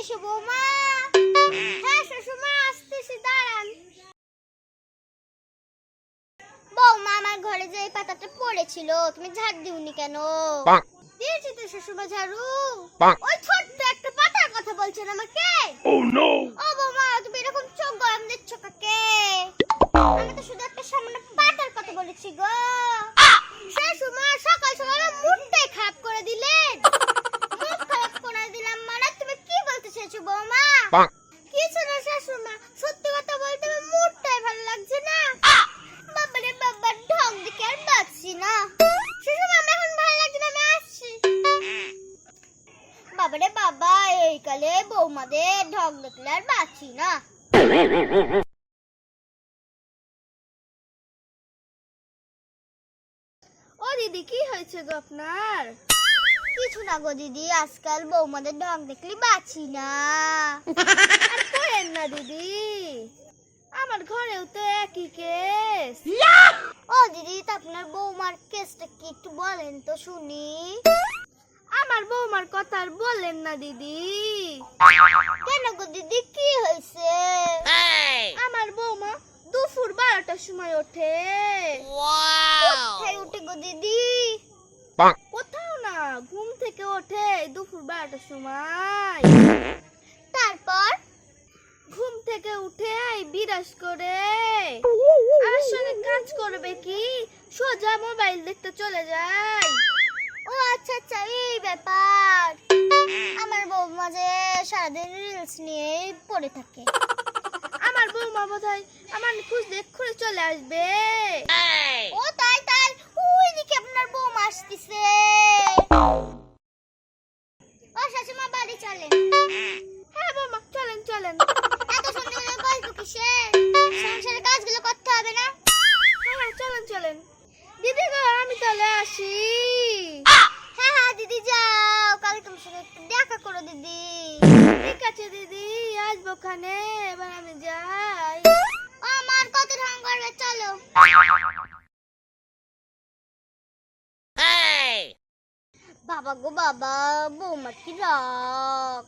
এসো বৌমা। হ্যাঁ শাশুমা আসতেছি, দাঁড়ান। বৌমা আমার ঘরে যে এই পাতাটা পড়েছিল তুমি ঝাড় দিওনি কেন? দিয়েছি তো শাশুমা ঝাড়ু। ওই ছোট্ট একটা পাতার কথা বলছেন আমাকে? ও বৌমা তুমি এরকম চোখ গরম দিচ্ছ কাকে? আমি তো শুধু একটা সামান্য পাতার কথা বলেছি গো। শাশুমা সকাল সকাল মুডটাই খারাপ করে দিলেন। মুড খারাপ করে দিলাম মানে তুমি কি বলতে চাইছো বৌমা? কিছু না শাশুমা, সত্যি কথা বলতে আমার মুডটাই ভালো লাগছে না। বাবারে বাবা, ঢং দেখে আর বাঁচছি না। শাশুমা আমার এখন ভালো লাগছে না, আমি আসছি। বাবারে বাবা, এই কালে বৌমাদের ঢং দেখলে আর বাঁচি না। ও দিদি, কি হয়েছে গো আপনার? কিছু না গো দিদি, আজকাল বৌমাদের ঢং দেখলে বাঁচি না। আর করেন না দিদি, আমার ঘরেও তো একই কেস। ও দিদি, তা আপনার বৌমার কেসটা কি একটু বলেন তো শুনি। আমার বৌমার কথা আর বলেন না দিদি। কেন গো দিদি, কি হয়েছে? আমার বৌমা দুপুর 12টার সময় ওঠে। কোথায় ওঠে গো দিদি? কোথাও না, ঘুম থেকে ওঠে দুপুর 12টার সময়। তারপর ঘুম থেকে উঠে বিরাজ করে আমার সঙ্গে কাজ করবে কি, সোজা মোবাইল দেখতে চলে যায়। ও আচ্ছা আচ্ছা, এই ব্যাপার। আমার বৌমা যে সারাদিন রিলস নিয়ে পড়ে থাকে। আমার বৌমা বোধহয় আমার খোঁজ দেখে চলে আসবে। ও তাই তাই, ওইদিকে আপনার বৌমা আসতেছে। ও শাশুমা, বাড়ি চলেন। হ্যাঁ বৌমা, চলেন চলেন। এত সুন্দর গল্প কিসের? সংসারের কাজগুলো করতে হবে না? হ্যাঁ চলেন চলেন। দিদি গো, আমি তাহলে আসি। হ্যাঁ হ্যাঁ দিদি, যাও, কালকে তোমার সাথে একটু দেখা করো দিদি। ঠিক আছে দিদি, আসবো ওখানে, এবার আমি যাই। আমার কত ঢং করবে, চলো। বাবা গো বাবা, বৌমার কি রাগ।